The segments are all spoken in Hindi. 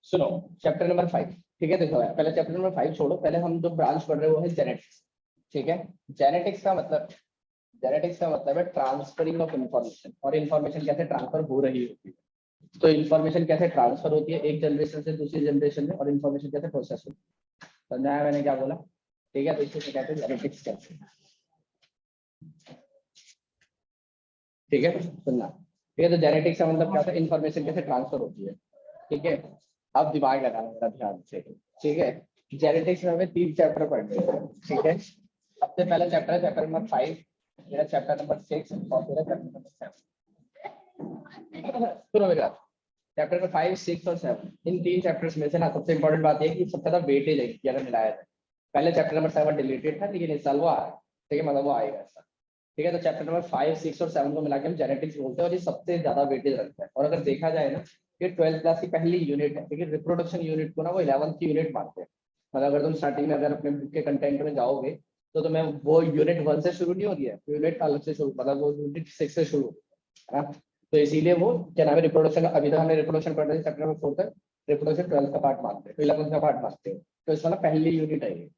सुनो, चैप्टर नंबर 5, ठीक है। देखो यार, पहले चैप्टर नंबर 5 छोड़ो, पहले हम जो ब्रांच पढ़ रहे हैं वो है जेनेटिक्स, ठीक है। जेनेटिक्स का मतलब है ट्रांसफरिंग ऑफ इंफॉर्मेशन, और इंफॉर्मेशन कैसे ट्रांसफर हो रही होती है। तो इंफॉर्मेशन कैसे ट्रांसफर होती है एक जनरेशन से दूसरी जनरेशन में, और इंफॉर्मेशन कैसे प्रोसेस होती है। समझा है मैंने क्या बोला, ठीक है। तो इसको कहते हैं जेनेटिक्स कैसे, ठीक है। सुनना, ठीक है। तो जेनेटिक्स का मतलब क्या होता है, इंफॉर्मेशन कैसे ट्रांसफर होती है, ठीक है। अब दिमाग लगाना मेरा ध्यान से, ठीक है। जेनेटिक्स में हमें 3 चैप्टर पढ़ने हैं, ठीक है। सबसे पहला चैप्टर है चैप्टर नंबर 5, मेरा चैप्टर नंबर 6 और मेरा चैप्टर नंबर 7। सुनो मेरा, चैप्टर नंबर 5, 6 और 7, इन 3 चैप्टर्स में से ना सबसे इंपॉर्टेंट बात यह है कि सबसे ज्यादा वेटेज है कि अगर मिलाया जाए। पहले चैप्टर नंबर 7 डिलीटेड था, लेकिन इस साल वो आ रहा है, ठीक है। मतलब वो आएगा इस साल, ठीक है। तो चैप्टर नंबर 5, 6 और 7 को मिला के हम जेनेटिक्स बोलते हैं, और ये सबसे ज्यादा वेटेज रखता है। और अगर देखा जाए ना, ये 12th क्लास की पहली यूनिट है, लेकिन रिप्रोडक्शन यूनिट को ना वो 11th की यूनिट मानते हैं। मतलब अगर तुम स्टार्टिंग में अगर अपने बुक के कंटेंट में जाओगे, तो तुम्हें वो यूनिट 1 से शुरू नहीं हो रही है, यूनिट अलग से शुरू, मतलब वो यूनिट 6 से शुरू है ना। तो इसीलिए वो क्या नाम है, रिप्रोडक्शन, अभी तक हमने रिप्रोडक्शन पढ़ रहे थे चैप्टर नंबर 4 तक, रिप्रोडक्शन 12th का पार्ट मानते हैं, 11th का पार्ट मानते हैं। तो इसमें ना पहली यूनिट है ये,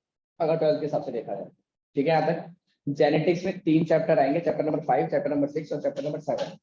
अगर 12th के हिसाब से देखा जाए, ठीक है। यहाँ तक जेनेटिक्स में 3 चैप्टर आएंगे, चैप्टर नंबर 5, चैप्टर नंबर 6 और चैप्टर नंबर 7,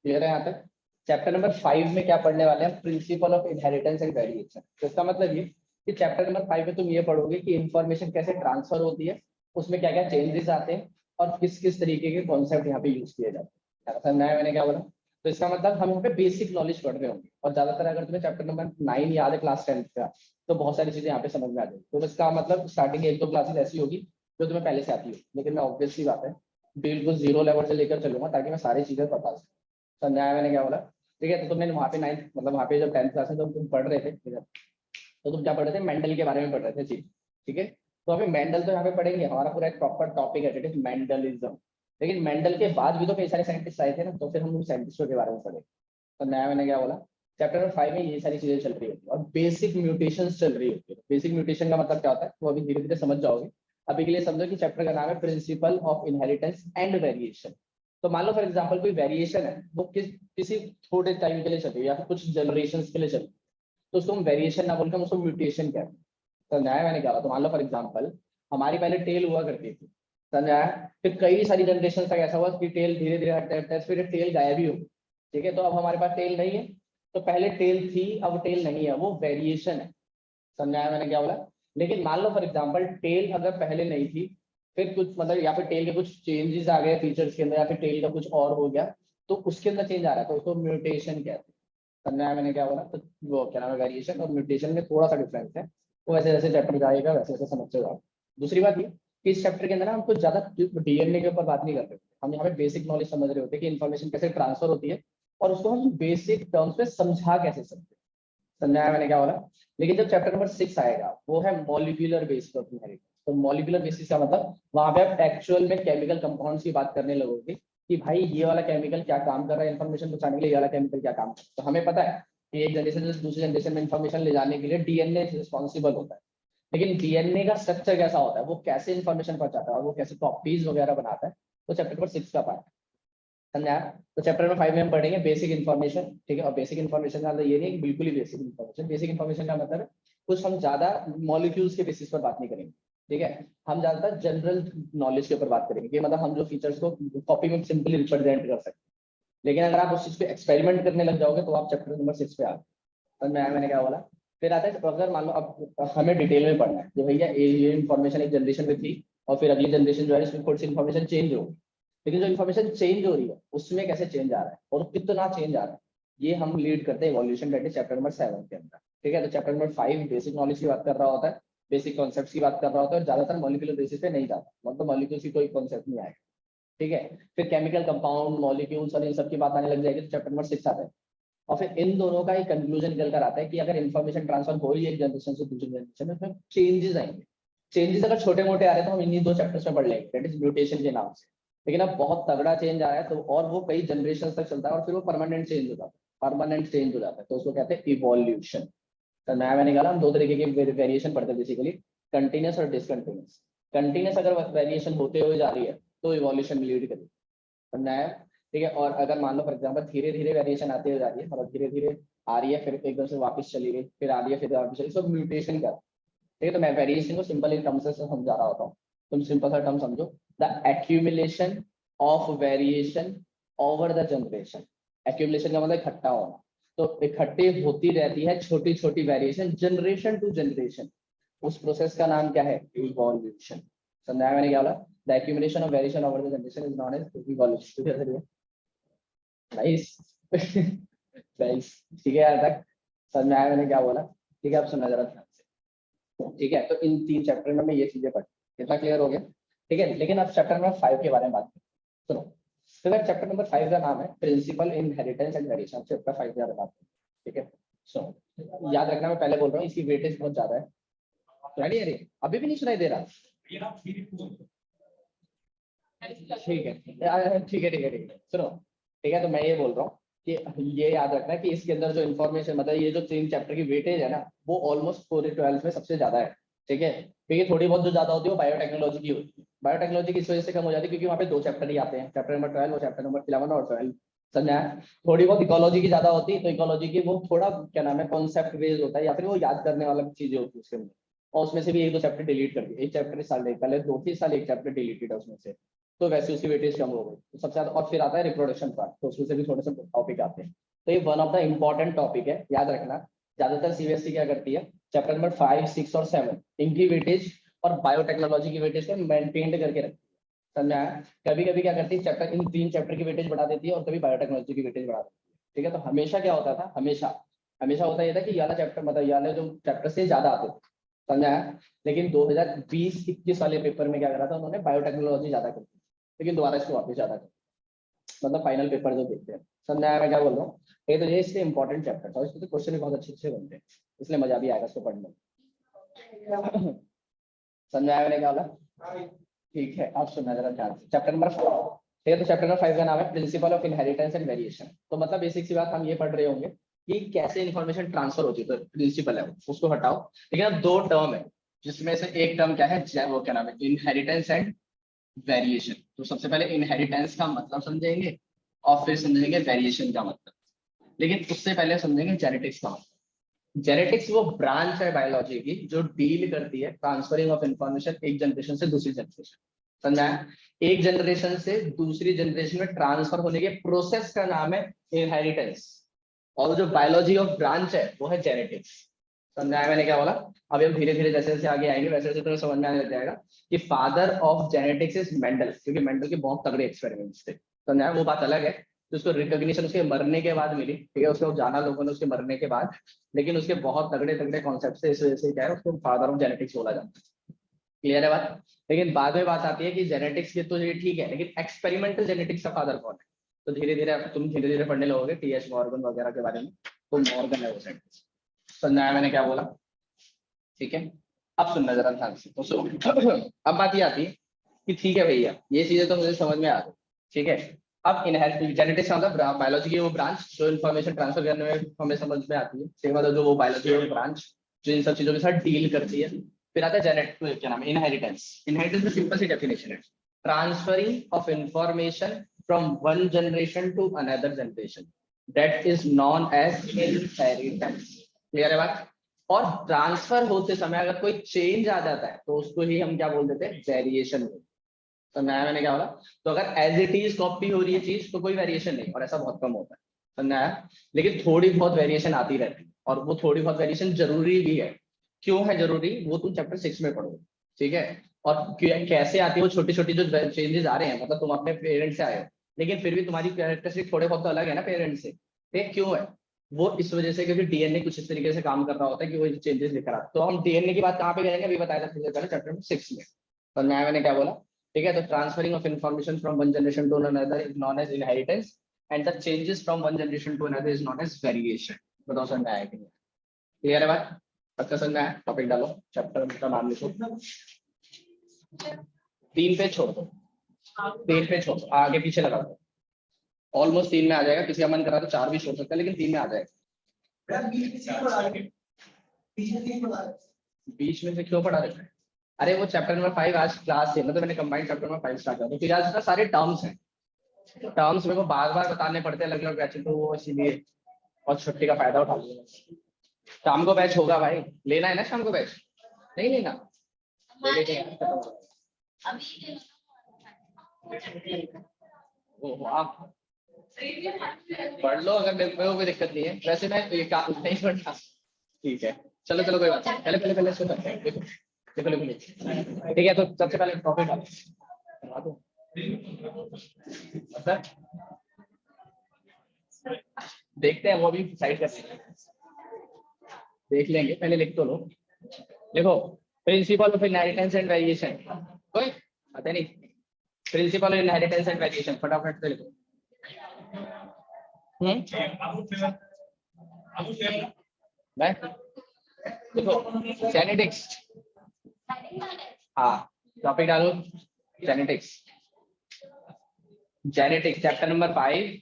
क्लियर है यहाँ तक। चैप्टर नंबर 5 में क्या पढ़ने वाले हैं, principle of inheritance and variation. तो इसका मतलब ये कि चैप्टर नंबर 5 में तुम ये पढ़ोगे कि इंफॉर्मेशन कैसे ट्रांसफर होती है, उसमें क्या क्या चेंजेस आते हैं, और किस किस तरीके के कॉन्सेप्ट यहाँ पे यूज किए जाते हैं। समझ में आया मैंने क्या बोला। तो इसका मतलब हम यहाँ पे बेसिक नॉलेज पढ़ रहे होंगे, और ज्यादातर अगर तुम्हें चैप्टर नंबर 9 याद है क्लास 10 का, तो बहुत सारी चीजें यहाँ पे समझ में आ जाएगी। तो इसका मतलब स्टार्टिंग 1-2 क्लासेस ऐसी होगी जो तुम्हें पहले से आती हो, लेकिन मैं ऑब्वियसली बात है बिल्कुल 0 लेवल से लेकर चलूंगा, ताकि मैं सारी चीजें बता सकूं। समझ आया मैंने क्या बोला, ठीक है। तो तुमने वहाँ पे 9th, मतलब वहाँ पे जब 10th क्लास में जब तुम पढ़ रहे थे, ठीक है, तो तुम क्या पढ़ रहे थे, मेंडल के बारे में पढ़ रहे थे, ठीक है। तो अभी मेंडल तो यहाँ पे पढ़ेंगे, हमारा पूरा एक प्रॉपर टॉपिक है, इट इज मेंडलिज्म। लेकिन मेंडल के बाद भी तो कई सारे साइंटिस्ट आए थे ना, तो फिर हम उन साइंटिस्टों के बारे में पढ़े। तो नया मैंने क्या बोला, चैप्टर नंबर 5 में ये सारी चीजें चल रही होती है, और बेसिक म्यूटेशंस चल रही होती है। बेसिक म्यूटेशन का मतलब क्या होता है, वो अभी धीरे धीरे समझ जाओगे। अभी के लिए समझो कि चैप्टर का नाम है principle of inheritance and variation. तो मान लो फॉर एग्जाम्पल कोई वेरिएशन है, वो किसी थोड़े टाइम के लिए चल रही है, या फिर कुछ जनरेशन के लिए चल रही है, तो उसको हम वेरिएशन ना बोलकर हम उसको म्यूटेशन कहते हैं। समझाया मैंने क्या, तो मान लो फॉर एग्जाम्पल हमारी पहले टेल हुआ करती थी, समझाया। फिर कई सारी जनरेशन तक ऐसा हुआ कि टेल धीरे धीरे हटते हटते फिर टेल गायब ही हो, ठीक है। तो अब हमारे पास टेल नहीं है, तो पहले टेल थी अब टेल नहीं है, वो वेरिएशन है। समझाया मैंने क्या बोला। लेकिन मान लो फॉर एग्जाम्पल टेल अगर पहले नहीं थी, फिर कुछ मतलब या फिर टेल के कुछ चेंजेस आ गए फीचर्स के अंदर, या फिर टेल का कुछ और हो गया, तो उसके अंदर चेंज आ रहा है, तो उसको म्यूटेशन कहते हैं। समझ आया मैंने क्या बोला। तो वो क्या नाम है, वेरिएशन और म्यूटेशन में थोड़ा सा डिफरेंस है। वो वैसे जैसे चैप्टर जाएगा वैसे वैसे समझते जाओ। दूसरी बात ये कि इस चैप्टर के अंदर ना हम कुछ ज्यादा डीएनए के ऊपर बात नहीं कर रहे, हम यहाँ पे बेसिक नॉलेज समझ रहे होते हैं कि इन्फॉर्मेशन कैसे ट्रांसफर होती है, और उसको हम बेसिक टर्म्स पे समझा कैसे सकते हैं। समझाया मैंने क्या बोला। लेकिन जब चैप्टर नंबर 6 आएगा, वो है मॉलिक्यूलर बेसिस ऑफ इनहेरिटेंस। तो मॉलिक्यूलर बेसिस का मतलब वहां पे आप एक्चुअल में केमिकल कंपाउंड्स की बात करने लगोगे कि भाई ये वाला केमिकल क्या काम कर रहा है इन्फॉर्मेशन पहुंचाने के लिए, ये वाला केमिकल क्या काम कर रहा है। तो हमें पता है कि एक जनरेशन से दूसरी जनरेशन में इन्फॉर्मेशन ले जाने के लिए डीएनए रिस्पॉन्सिबल होता है। लेकिन डीएनए का स्ट्रक्चर कैसा होता है, वो कैसे इन्फॉर्मेशन पहुंचाता है, और वो कैसे कॉपीज वगैरह बनाता है, तो चैप्टर नंबर 6 का पार्ट समझा। तो चैप्टर नंबर 5 में हम पढ़ेंगे बेसिक इन्फॉर्मेशन, ठीक है। और बेसिक इन्फॉर्मेशन का मतलब ये नहीं कि बिल्कुल ही बेसिक इन्फॉर्मेशन, बेसिक इन्फॉर्मेशन का मतलब है कुछ हम ज्यादा मॉलिक्यूल्स के बेसिस पर बात नहीं करेंगे, ठीक है। हम ज्यादातर जनरल नॉलेज के ऊपर बात करेंगे कि मतलब हम जो फीचर्स को कॉपी में सिंपली रिप्रेजेंट कर सकते हैं। लेकिन अगर आप उस चीज पे एक्सपेरिमेंट करने लग जाओगे, तो आप चैप्टर नंबर 6 पे आ गए। मैंने क्या बोला। फिर आता है अगर मान लो अब हमें डिटेल में पढ़ना है कि भैया ये इन्फॉर्मेशन एक जनरेशन में थी, और फिर अगली जनरेशन जो है इसमें थोड़ी सी इन्फॉर्मेशन चेंज होगी। लेकिन जो इन्फॉर्मेशन चेंज हो रही है उसमें कैसे चेंज आ रहा है और कितना चेंज आ रहा है, ये हम लीड करते हैं evolution that is chapter number 7 के अंदर, ठीक है। तो चैप्टर नंबर 5 बेसिक नॉलेज की बात कर रहा होता है, बेसिक कॉन्सेप्ट्स की बात कर रहा होता है, और ज्यादातर मॉलिक्यूलर बेसिस पे नहीं जाता, मतलब मॉलिक्यूल्स की कोई कॉन्सेप्ट नहीं आएगा, ठीक है। फिर केमिकल कंपाउंड मॉलिक्यूल्स और इन सब की बात आने लग जाएगी, तो चैप्टर नंबर 6 आता है। और फिर इन दोनों का एक कंक्लूजन निकल कर आता है कि अगर इन्फॉर्मेशन ट्रांसफर हो रही है एक जनरेशन से दूसरी जनरेशन में, उसमें चेंजेस आएंगे। चेंजेस अगर छोटे मोटे आ रहे हैं तो हम इन्हीं 2 चैप्टर्स में पढ़ लेंगे, दैट इज म्यूटेशन के नाम से। लेकिन अब बहुत तगड़ा चेंज आ रहा है, तो और वो कई जनरेशन तक चलता है, और फिर वो परमानेंट चेंज हो जाता है, परमानेंट चेंज हो जाता है, तो उसको कहते हैं इवोल्यूशन। तो नया मैंने कहा हम 2 तरीके के वेरिएशन पढ़ते हैं बेसिकली, कंटिन्यूस और डिसकंटिन्यूस। कंटिन्यूस अगर वेरिएशन होते हुए जा रही है तो इवोल्यूशन लीड करेगी, समझा है। ठीक है। और अगर मान लो फॉर एग्जाम्पल धीरे धीरे वेरिएशन आती हो जा रही है, मतलब धीरे धीरे आ रही है, फिर एकदम से वापस चली गई, फिर आ रही है, फिर वापस चली, सब म्यूटेशन का। ठीक है, तो मैं वेरिएशन को सिंपल इन टर्म्स से समझा रहा होता हूँ, तुम सिंपल सा टर्म समझो, the accumulation of variation over the generation. Accumulation का मतलब इकट्ठा होना, तो इकट्ठी होती रहती है छोटी छोटी वेरिएशन जनरेशन टू जनरेशन, उस प्रोसेस का नाम क्या है? इवोल्यूशन। समझाया मैंने क्या बोला? The accumulation of variation over the generation is known as evolution. Nice. Nice, ठीक है, यार तक समझ में आया मैंने क्या बोला? ठीक है, अब सुनना जरा ध्यान से। ठीक है, तो इन 3 चैप्टर में मैं ये चीजें पढ़ी, इतना क्लियर हो गया? ठीक है, लेकिन अब चैप्टर नंबर 5 के बारे में बात करें। सुनो, तो चैप्टर नंबर 5 का नाम है principle inheritance and variation. Chapter 5 के बारे में बात करें। ठीक है, सुनो, याद रखना, मैं पहले बोल रहा हूँ इसकी वेटेज बहुत ज्यादा है। सुनाई नहीं दे रही? अभी भी नहीं सुनाई दे रहा? ठीक है, ठीक है, ठीक है, ठीक है, सुनो। ठीक है, तो मैं ये बोल रहा हूँ कि ये याद रखना कि इसके अंदर जो इन्फॉर्मेशन, मतलब ये जो 3 चैप्टर की वेटेज है ना, वो ऑलमोस्ट पूरे 12 में सबसे ज्यादा है। ठीक है, क्योंकि थोड़ी बहुत जो ज्यादा होती है वो बायोटेक्नोलॉजी की होती है। बायोटेक्नोलॉजी की इस वजह से कम हो जाती है क्योंकि वहाँ पे 2 चैप्टर ही आते हैं, चैप्टर नंबर 12 और चैप्टर नंबर 11 और 12। समझा? थोड़ी बहुत इकोलॉजी की ज्यादा होती है, तो इकोलॉजी की वो थोड़ा क्या नाम है, कॉन्सेप्ट बेस्ड होता है, या फिर वो याद करने वाला चीजें होती है उसके अंदर। और उसमें से भी 1-2 चैप्टर डिलीट कर दिए, एक चैप्टर इस साल पहले 2-3 साल एक चैप्टर डिलीटेड है उसमें से, तो वैसे उसकी वेटेज कम हो गई, तो सबसे ज्यादा। और फिर आता है रिप्रोडक्शन पार्ट, तो उसमें से भी थोड़े से टॉपिक आते हैं, तो ये one of the important topic है, याद रखना। ज्यादातर सीबीएसई क्या करती है, चैप्टर नंबर 5, 6 और 7 इनकी वेटेज और बायोटेक्नोलॉजी की वेटेज को मेंटेन करके रखती है। समझा? कभी कभी क्या करती है, चैप्टर इन 3 चैप्टर की वेटेज बढ़ा देती है और कभी बायोटेक्नोलॉजी की वेटेज बढ़ा देती है। ठीक है, तो हमेशा क्या होता था, हमेशा हमेशा होता यह था कि याला चैप्टर, मतलब याला जो चैप्टर से ज्यादा आते थे। समझा? लेकिन 2020-21 वाले पेपर में क्या करा था उन्होंने, बायोटेक्नोलॉजी ज्यादा कर दी, लेकिन दोबारा इसको वापस ज्यादा कर, मतलब फाइनल पेपर जो देखते हैं। समझा आया मैं क्या बोल रहा हूँ? ये तो ये इसलिए इंपॉर्टेंट चैप्टर था, इसमें तो क्वेश्चन भी बहुत अच्छे अच्छे बनते हैं, इसलिए मजा भी आएगा इसको पढ़ने में। समझा आया मैंने क्या बोला? ठीक है, अब सुनना जरा ध्यान से, चैप्टर नंबर 4। ठीक है, तो चैप्टर नंबर 5 का नाम है principle of inheritance and variation. तो मतलब बेसिक सी बात हम ये पढ़ रहे होंगे कि कैसे इन्फॉर्मेशन ट्रांसफर होती है, तो प्रिंसिपल है उसको हटाओ। ठीक है, 2 टर्म है, जिसमें से एक टर्म क्या है, वो क्या नाम है, इनहेरिटेंस एंड वेरिएशन। तो सबसे पहले इनहेरिटेंस का मतलब समझेंगे और फिर समझेंगे वेरिएशन का मतलब, लेकिन उससे पहले समझेंगे जेनेटिक्स का मतलब। जेनेटिक्स वो ब्रांच है बायोलॉजी की जो डील करती है ट्रांसफरिंग ऑफ इंफॉर्मेशन एक जनरेशन से दूसरी जनरेशन। समझा? एक जनरेशन से दूसरी जनरेशन में ट्रांसफर होने के प्रोसेस का नाम है इनहेरिटेंस, और जो बायोलॉजी ऑफ ब्रांच है वो है जेनेटिक्स। समझाया मैंने क्या बोला? अभी हम धीरे धीरे जैसे जैसे आगे आएंगे वैसे वैसे तुम्हें समझ में आने लग जाएगा कि father of genetics is Mendel, क्योंकि मेंडल के बहुत तगड़े एक्सपेरिमेंट्स थे। समझाया? वो बात अलग है, तो उसको रिकॉग्निशन उसके मरने के बाद मिली। ठीक है, उसको जाना लोगों ने उसके मरने के बाद, लेकिन उसके बहुत तगड़े तगड़े कॉन्सेप्ट से, इस वजह से क्या है उसको फादर ऑफ जेनेटिक्स बोला जाता है। क्लियर है बात? लेकिन बाद में बात आती है कि जेनेटिक्स के तो ये ठीक है, लेकिन एक्सपेरिमेंटल जेनेटिक्स का फादर कौन है? तो धीरे धीरे तुम धीरे धीरे पढ़ने लगोगे टीएच मॉर्गन वगैरह के बारे में, तो मॉर्गन है वो सेट। समझाया मैंने क्या बोला? ठीक है, अब सुनना जरा ध्यान से, तो सुनो। अब बात ये आती है कि ठीक है भैया, ये चीजें तो मुझे समझ में आ गई। ठीक है, अब इनहेरिटेंस जेनेटिक्स मतलब बायोलॉजी की वो ब्रांच जो इन्फॉर्मेशन ट्रांसफर करने में हमें समझ में आती है। ठीक है, मतलब जो वो बायोलॉजी की ब्रांच जो इन सब चीजों के साथ डील करती है। फिर आता है जेनेटिक, क्या नाम है, इनहेरिटेंस। इनहेरिटेंस में सिंपल सी डेफिनेशन है, transferring of information from one generation to another generation, that is known as inheritance. Clear है बात? और ट्रांसफर होते समय अगर कोई चेंज आ जाता है तो उसको ही हम क्या बोल देते हैं, वेरिएशन। समझाया मैंने क्या बोला? तो अगर एज इट इज कॉपी हो रही है चीज तो कोई वेरिएशन नहीं, और ऐसा बहुत कम होता है। समझाया? लेकिन थोड़ी बहुत वेरिएशन आती रहती है, और वो थोड़ी बहुत वेरिएशन जरूरी भी है। क्यों है जरूरी, वो तुम चैप्टर 6 में पढ़ोगे। ठीक है, और कैसे आती है वो छोटी छोटी जो चेंजेस आ रहे हैं, मतलब तुम अपने पेरेंट्स से आए हो, लेकिन फिर भी तुम्हारी कैरेक्टरिस्टिक थोड़े बहुत तो अलग है ना पेरेंट्स से। ठीक, क्यों है वो? इस वजह से क्योंकि डीएनए कुछ इस तरीके से काम कर रहा होता है कि वो चेंजेस लेकर आता है। तो हम डीएनए की बात कहाँ पे करेंगे, अभी बताया था पहले चैप्टर 6 में। समझाया मैंने क्या बोला? ठीक है, तो transferring of information from one generation to another is known as inheritance, and the changes from one generation to another is known as variation. बताओ समझ में आया कि नहीं? क्लियर है बात? पक्का समझ में आया? टॉपिक डालो, चैप्टर का नाम लिखो, 3 पे छोड़ दो, 3 पे छोड़ दो, आगे पीछे लगा दो। ऑलमोस्ट 3 में आ जाएगा, किसी का मन करा तो 4 भी छोड़ सकता है, लेकिन 3 में आ जाएगा। बीच में से क्यों पढ़ा रहे हैं? अरे वो चैप्टर नंबर 5 आज क्लास है ना, तो मैंने कंबाइंड चैप्टर नंबर 5 स्टार्ट किया, तो फिर आज ना सारे टर्म्स हैं। टर्म्स मेरे को बार बार बताने पड़ते हैं अलग अलग बैच, तो वो इसीलिए और छुट्टी का फायदा उठा लिया। शाम को बैच होगा भाई, लेना है ना शाम को बैच? नहीं लेना, ले लेते हैं यार, आप पढ़ लो, अगर मेरे को कोई दिक्कत नहीं है, वैसे मैं ये काम नहीं पढ़ना। ठीक है, चलो चलो कोई बात नहीं, पहले पहले पहले इसको करते हैं। देखो देखो देखो देखो। ठीक है, तो सबसे पहले टॉपिक डालो, करवा दो मतलब, देखते हैं वो भी साइड कर देख लेंगे, पहले लिख तो लो। देखो, principle of inheritance and variation, कोई पता नहीं, principle of inheritance and variation फटाफट से लिखो। मैं देखो जेनेटिक्स, हाँ टॉपिक डालो genetics, genetics chapter number 5,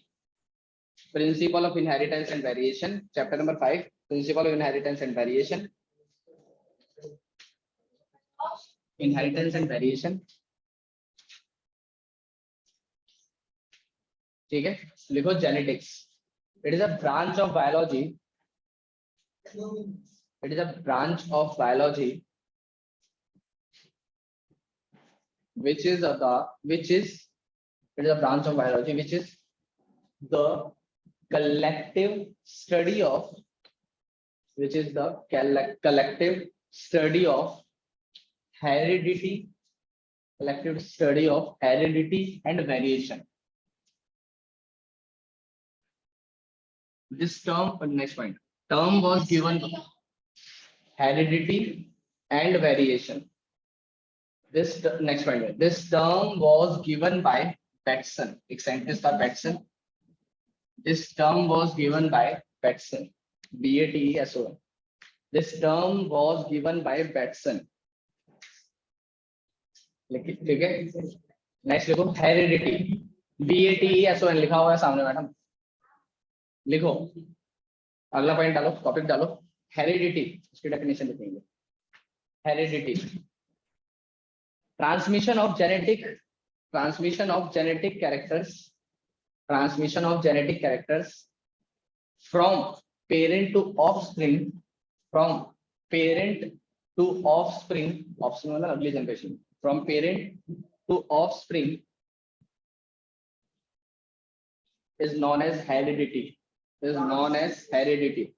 principle of inheritance and variation, chapter number 5, principle of inheritance and variation, inheritance and variation. ठीक है, लिखो genetics, it is a branch of biology, it is a branch of biology which is it is a branch of biology which is the collective study of collective study of heredity, collective study of heredity and variation. This term, next point, term was given heredity and variation. This next point, this term was given by Batson, एक scientist था Batson. This term was given by Batson, BATESON. This term was given by Batson. ठीक है, नेक्स्ट लिखो हेरिडिटी, BATESON लिखा हुआ है सामने मैडम, लिखो अगला पॉइंट डालो, टॉपिक डालो हेरिडिटी, उसकी डेफिनेशन लिखेंगे। Heredity, transmission of genetic characters, transmission of genetic characters from parent to offspring, from parent to offspring, offspring मतलब अगली generation, from parent to offspring is known as heredity, is known as heredity.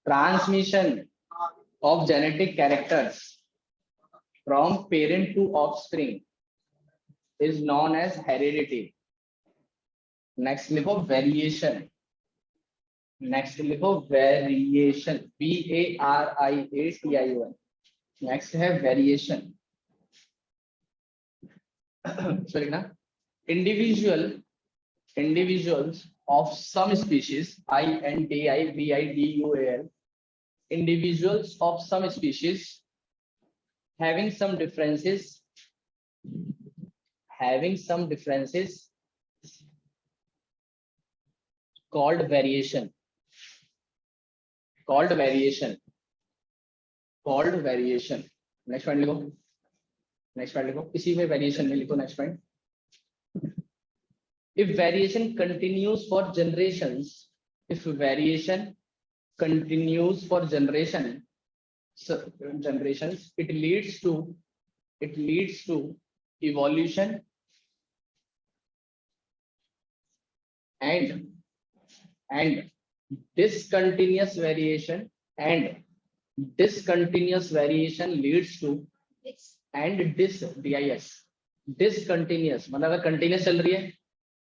Transmission of genetic characters from parent to offspring is known as heredity. Next लिखो variation, next लिखो variation, VARIATION, next है variation. sorry ना, individuals of some species, INDIVIDUAL, individuals of some species having some differences called variation, next point लिखो, इसी में variation में लिखो next point. If variation continues for generations, it leads to evolution and discontinuous variation leads to discontinuous मतलब अगर continuous चल रही है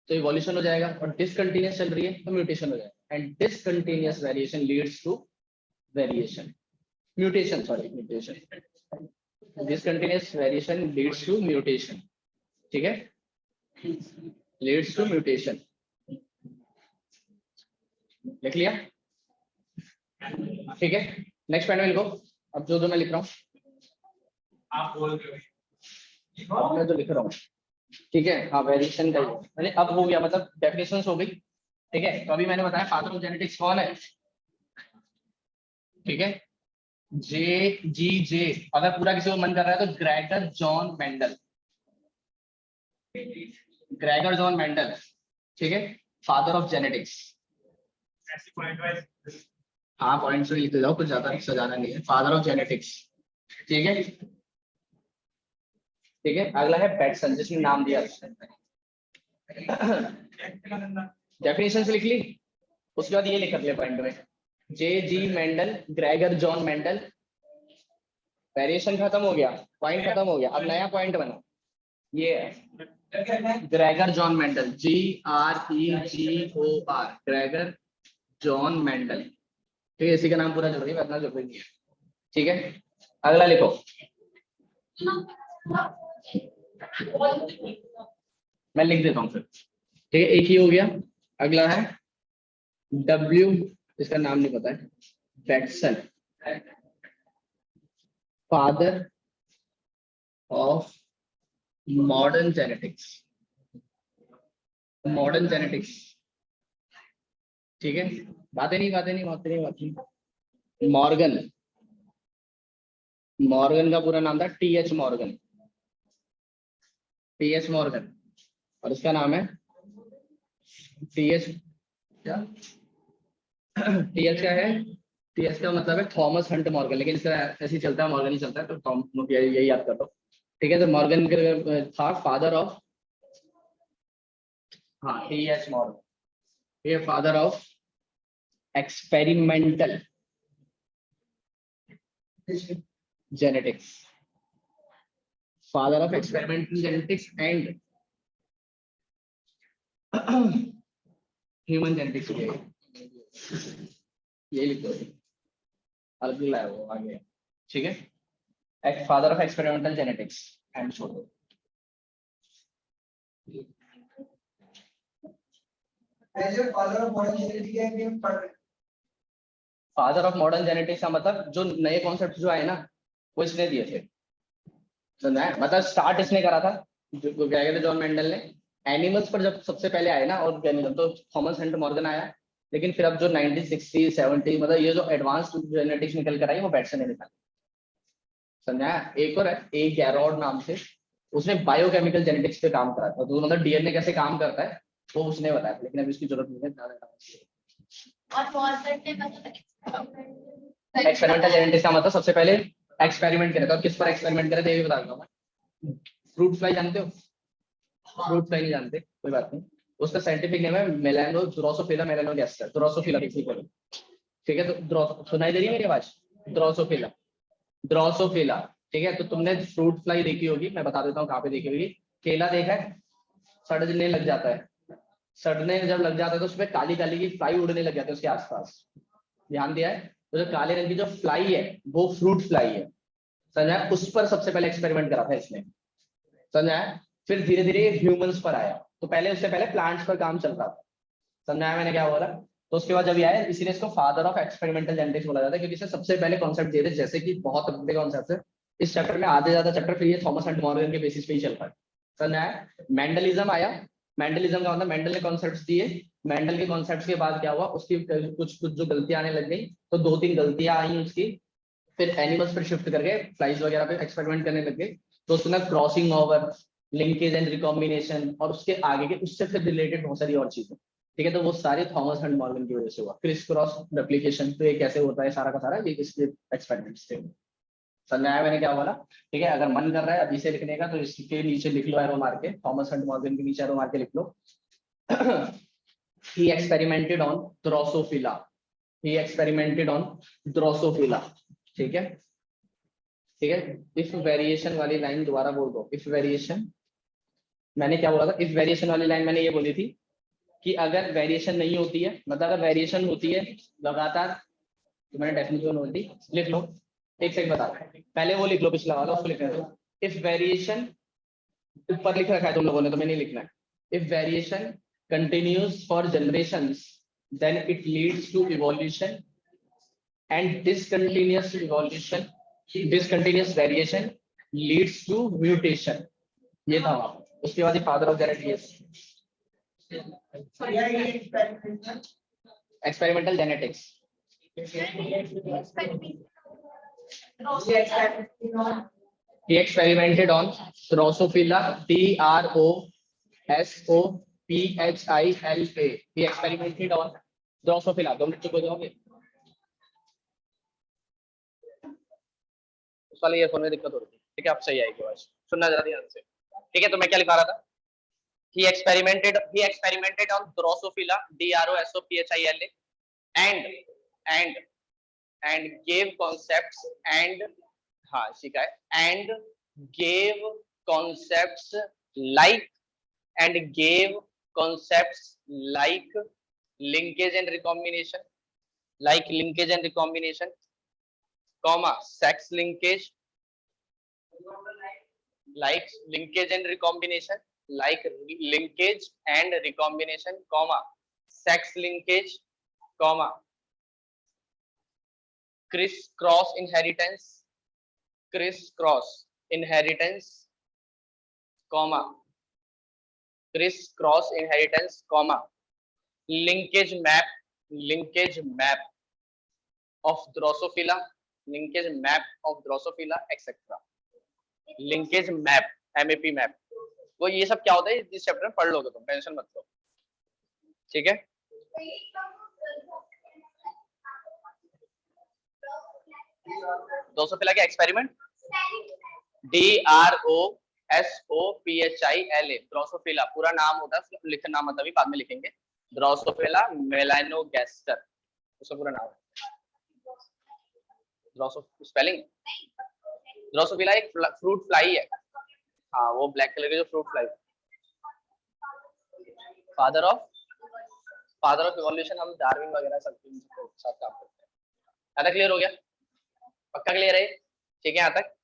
तो इवोल्यूशन हो जाएगा, और डिसकंटिन्यूअस चल रही है तो म्यूटेशन हो जाएगा, and discontinuous variation leads to mutation, discontinuous variation leads to mutation, ठीक है, लीड्स टू म्यूटेशन, लिख लिया, ठीक है। नेक्स्ट पॉइंट में लिखो, अब जो मैं लिख रहा हूँ आप बोल रहे हो, मैं जो लिख रहा हूँ, ठीक है, हाँ वेरिएशन का मैंने अब हो गया, मतलब डेफिनेशंस हो गई, ठीक है। तो अभी मैंने बताया फादर ऑफ जेनेटिक्स कौन है, ठीक है, जे अगर पूरा किसी को मन कर रहा है तो Gregor John Mendel, Gregor John Mendel, ठीक है, फादर ऑफ जेनेटिक्स। हाँ पॉइंट से लिखते जाओ, कुछ ज्यादा सजाना नहीं है, फादर ऑफ जेनेटिक्स, ठीक है। ठीक है, अगला है बैटसन, जिसने नाम दिया। डेफिनेशन से लिख ली, उसके बाद ये लिख कर लिया पॉइंट में, J G Mendel, Gregor John Mendel, variation खत्म हो गया, पॉइंट खत्म हो गया, अब नया पॉइंट बना, ये है Gregor John Mendel, GREGOR, Gregor John Mendel, ठीक है, इसी का नाम पूरा जरूरी है, इतना जरूरी नहीं है, ठीक है। अगला लिखो, मैं लिख देता हूँ फिर, ठीक है, एक ही हो गया। अगला है W, इसका नाम नहीं पता है, Bateson, father of modern genetics, modern genetics, ठीक है। बातें नहीं। मॉर्गन, मॉर्गन का पूरा नाम था TH मॉर्गन, TH मॉर्गन, और इसका नाम है TH, क्या TH क्या है, TH का मतलब है थॉमस हंट मॉर्गन, लेकिन इसका ऐसे ही चलता है, मॉर्गन ही चलता है, तो यही याद कर लो, ठीक है। तो मॉर्गन था फादर ऑफ, हाँ TH मॉर्गन, ये father of experimental genetics, father of experimental genetics and human genetics, ये लिख दो, अगला है वो आगे, ठीक है, father of experimental genetics and छोड़ दो। फादर ऑफ मॉडर्न जेनेटिक्स का मतलब जो नए कॉन्सेप्ट जो आए ना, वो इसने दिए थे, समझा है, मतलब स्टार्ट इसने करा था, जो क्या कहते जॉन मेंडल ने, एनिमल्स पर जब सबसे पहले आए ना ऑर्गेनिज्म, तो थॉमस हंट मॉर्गन आया, लेकिन फिर अब जो 1960 70 मतलब ये जो एडवांस जेनेटिक्स निकल कर आई वो बैटसन ने निकाला, समझा। एक और है, ए गैरोड नाम से, उसने बायोकेमिकल जेनेटिक्स पे काम करा था, तो मतलब डीएनए कैसे काम करता है वो उसने बताया, लेकिन अभी उसकी जरूरत नहीं है ज्यादा। एक्सपेरिमेंटल जेनेटिक्स का मतलब सबसे पहले एक्सपेरिमेंट करे, तो किस पर एक्सपेरिमेंट करे थे ये भी बता दूंगा मैं। फ्रूट फ्लाई जानते हो, फ्रूट फ्लाई नहीं जानते कोई बात नहीं, उसका साइंटिफिक नेम है melano Drosophila melanogaster, Drosophila basically, ठीक है। तो सुनाई दे रही है मेरी आवाज, ड्रोसोफिला, ड्रोसोफिला, ठीक है। तो तुमने फ्रूट फ्लाई देखी होगी, मैं बता देता हूँ कहाँ पे देखी होगी, केला देखा है, सड़ने लग जाता है, सड़ने जब लग जाता है तो उसमें काली काली की फ्लाई उड़ने लग जाती है उसके आसपास, ध्यान दिया है, तो जो काले रंग की जो फ्लाई है वो फ्रूट फ्लाई है, समझा है? उस पर सबसे पहले एक्सपेरिमेंट करा था इसने, समझा है? फिर धीरे धीरे ह्यूमंस पर आया, तो पहले उससे पहले प्लांट्स पर काम चल रहा था, समझाया मैंने क्या बोला। तो उसके बाद जब ये आया, इसीलिए इसको फादर ऑफ एक्सपेरिमेंटल जेनेटिक्स बोला जाता है, क्योंकि इसने सबसे पहले कॉन्सेप्ट दिए थे, जैसे कि बहुत लंबे कॉन्सेप्ट है, इस चैप्टर में आधे ज्यादा चैप्टर फिर ये थॉमस एंड मॉर्गन के बेसिस पे ही चल रहा है, समझाया। मेंडलिज्म आया, मेंडलिज्म का मतलब मेंडल ने कॉन्सेप्ट्स दिए, मेंडल के कॉन्सेप्ट्स के बाद क्या हुआ, उसकी कुछ कुछ जो गलतियां आने लग गई, तो 2-3 गलतियां आई उसकी, फिर एनिमल्स पर शिफ्ट करके फ्लाइज वगैरह पे एक्सपेरिमेंट करने लग गए, तो उसके अंदर crossing over, linkage and recombination, और उसके आगे के उससे फिर रिलेटेड बहुत सारी और चीजें, ठीक है। तो वो सारे थॉमस एंड मॉर्गन की वजह से हुआ, क्रिस क्रॉस रेप्लिकेशन, तो ये कैसे होता है सारा का सारा, ये इसके एक्सपेरिमेंट्स थे, समझाया मैंने क्या बोला, ठीक है। अगर मन कर रहा है अभी से लिखने का तो इसके नीचे लिख लो एरो मार के, थॉमस एंड मॉर्गन के नीचे एरो मार के लिख लो। he experimented on Drosophila, he experimented on Drosophila, ठीक है, ठीक है। इफ वेरिएशन वाली लाइन दोबारा बोल दो, इफ वेरिएशन, मैंने क्या बोला था, इफ वेरिएशन वाली लाइन मैंने ये बोली थी कि अगर वेरिएशन नहीं होती है, मतलब अगर वेरिएशन होती है लगातार, तो मैंने डेफिनेशन बोली थी, लिख लो, एक सेकंड बता रहा हूं। पहले वो लिख लो, पिछला वाला उसको लिखने दो। इफ वेरिएशन, ऊपर लिख रखा है तुम लोगों ने, तो मैं नहीं लिखना है। If variation continues for generations, then it leads to evolution, and discontinuous variation leads to mutation, ये था वहां। उसके बाद father of genetics, experimental genetics, He experimented on Drosophila, Drosophila. He experimented on Drosophila. 2 minute चुप हो जाओगे? उस वाले ईयरफोन में दिक्कत हो रही थी, ठीक है, अब सही आएगी आवाज, सुनना जरा ध्यान से, ठीक है। तो मैं क्या लिखा रहा था? He experimented on Drosophila, Drosophila, and gave concepts and and gave concepts like linkage and recombination, comma sex linkage, like linkage and recombination, comma sex linkage, comma criss-cross inheritance, comma criss-cross inheritance, comma linkage map of Drosophila, etc. Linkage map, MAP map, वो ये सब क्या होता है इस चैप्टर में पढ़ लोगे तुम, टेंशन मत लो, ठीक है। ड्रोसोफिला के एक्सपेरिमेंट DROSOPHILA, ड्रोसोफिला पूरा नाम होता है, लिखना मतलब ही बाद में लिखेंगे, ड्रोसोफिला मेलानोगैस्टर, उसका पूरा नाम है। स्पेलिंग ड्रोसोफिला एक फ्रूट फ्लाई है, हाँ वो ब्लैक कलर के जो fruit fly, father of evolution, हम डार्विन वगैरह सब साथ काम करते हैं। ज्यादा क्लियर हो गया? पक्का क्लियर है? ठीक है यहाँ तक?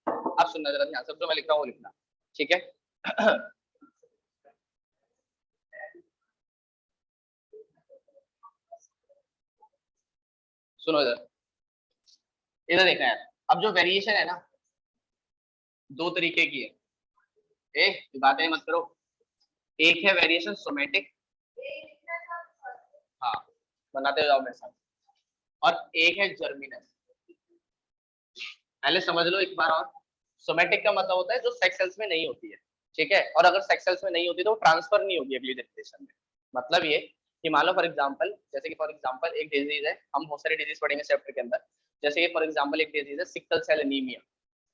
अब सुनना जरा ध्यान से, जो मैं लिख रहा हूँ वो लिखना, ठीक है। सुनो इधर देखना है। अब जो वेरिएशन है ना, 2 तरीके की है, बातें मत करो। एक है वेरिएशन सोमेटिक, हाँ बनाते जाओ मेरे साथ, और एक है जर्मिनल। पहले समझ लो एक बार और, सोमेटिक का मतलब होता है जो सेक्स सेल्स में नहीं होती है, ठीक है, और अगर सेक्स सेल्स में नहीं होती तो वो ट्रांसफर नहीं होगी अगली जनरेशन में। मतलब ये कि मान लो फॉर एग्जांपल, जैसे कि फॉर एग्जांपल एक डिजीज है, हम बहुत सारे डिजीज पढ़ेंगे चैप्टर के अंदर, जैसे कि फॉर एग्जांपल एक डिजीज है सिकल सेल एनीमिया,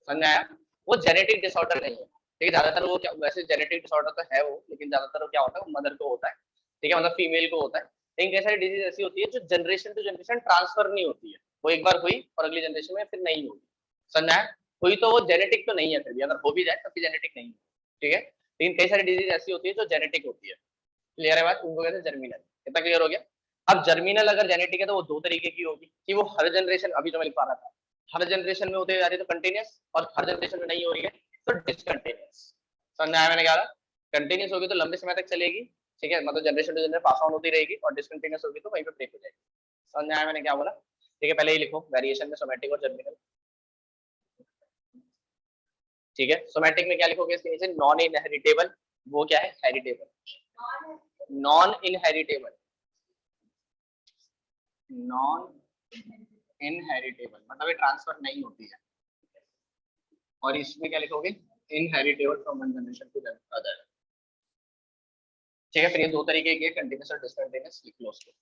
समझ आया? वो जेनेटिक डिसऑर्डर नहीं है, ठीक है, ज्यादातर वो क्या, वैसे जेनेटिक डिसऑर्डर तो है वो, लेकिन ज्यादातर क्या होता है, वो मदर को होता है, ठीक है, मतलब फीमेल को होता है। लेकिन कई सारी डिजीज ऐसी होती है जो जनरेशन टू जनरेशन ट्रांसफर नहीं होती है, वो एक बार हुई और अगली जनरेशन में फिर नहीं होगी, समझा है? हुई तो वो जेनेटिक तो नहीं है, फिर भी अगर हो भी जाए तो फिर जेनेटिक नहीं है, ठीक है। लेकिन कई सारी डिजीज ऐसी होती है जो जेनेटिक होती है, क्लियर है बात? उनको कहते हैं जर्मिनल। कितना क्लियर हो गया? अब जर्मिनल अगर जेनेटिक है तो वो 2 तरीके की होगी, कि वो हर जनरेशन, अभी जो मैं लिखा रहा था, हर जनरेशन में होते जा रही है तो कंटिन्यूस, और हर जनरेशन में नहीं हो रही है तो डिसकंटिन्यूस। समझ आया मैंने कहा? कंटिन्यूस होगी तो लंबे समय तक चलेगी, ठीक है, मतलब generation to generation pass on होती रहेगी, और डिसकंटिन्यूस होगी तो वहीं पे ब्रेक हो जाएगी। समझ आया मैंने क्या बोला? ठीक है, पहले ही लिखो वेरिएशन में सोमेटिक और जर्मिनल, ठीक है। सोमेटिक में क्या लिखोगे इसके नीचे? नॉन इनहेरिटेबल, वो क्या है? हेरिटेबल। नॉन इनहेरिटेबल मतलब ये ट्रांसफर नहीं होती है, और इसमें क्या लिखोगे? Inheritable from one generation to other, ठीक है। फिर ये 2 तरीके के कंटिन्यूस और डिसकंटिन्यूस, लिख लो उसको।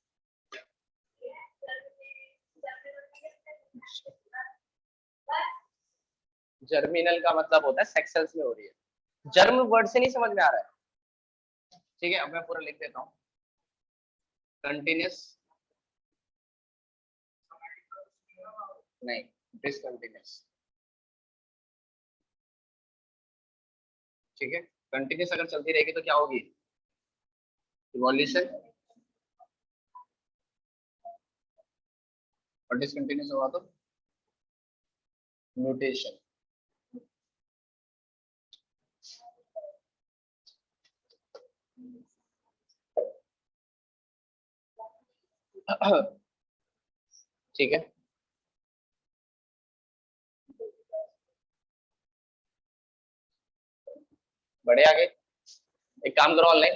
जर्मिनल का मतलब होता है सेक्स सेल्स में हो रही है, जर्म वर्ड से नहीं समझ में आ रहा है, ठीक है। अब मैं पूरा लिख देता हूँ, कंटिन्यूस नहीं, डिसकंटिन्यूस, ठीक है। कंटिन्यूस अगर चलती रहेगी तो क्या होगी? इवोल्यूशन, और डिसकंटिन्यूस होगा तो म्यूटेशन। ठीक है, बढ़े आगे। एक काम करो ऑनलाइन,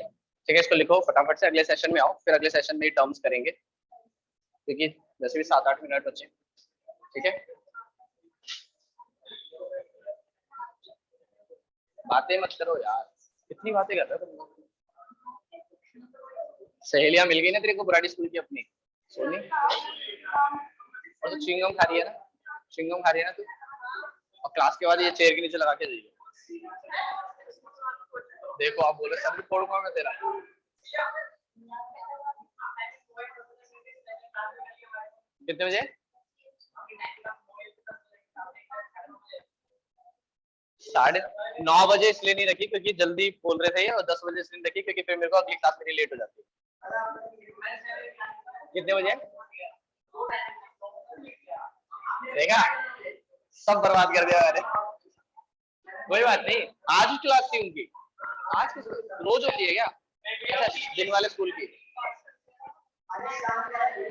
ठीक है, इसको लिखो फटाफट से, अगले सेशन में आओ, फिर अगले सेशन में टर्म्स करेंगे, क्योंकि वैसे भी 7-8 मिनट बचे, ठीक है। बातें मत करो यार, कितनी बातें कर रहे हो तुम। सहेलियां मिल गई ना तेरे को पुरानी स्कूल की अपनी सोनी, और तो चिंगम खा रही है ना, चिंगम खा रही है ना तू, और क्लास के बाद ये चेयर के नीचे लगा के जाइए। देखो आप बोले सब फोड़ूंगा मैं तेरा। कितने बजे? 9:30 बजे इसलिए नहीं रखी क्योंकि जल्दी बोल रहे थे, और 10 बजे इसलिए नहीं रखी क्योंकि फिर मेरे को अगली क्लास मेरी लेट हो जाती है। कितने बजे? देखा, सब बर्बाद कर दिया मैंने। कोई बात नहीं, आज ही क्लास थी उनकी, आज की रोज होती है क्या? अच्छा दिन वाले स्कूल की।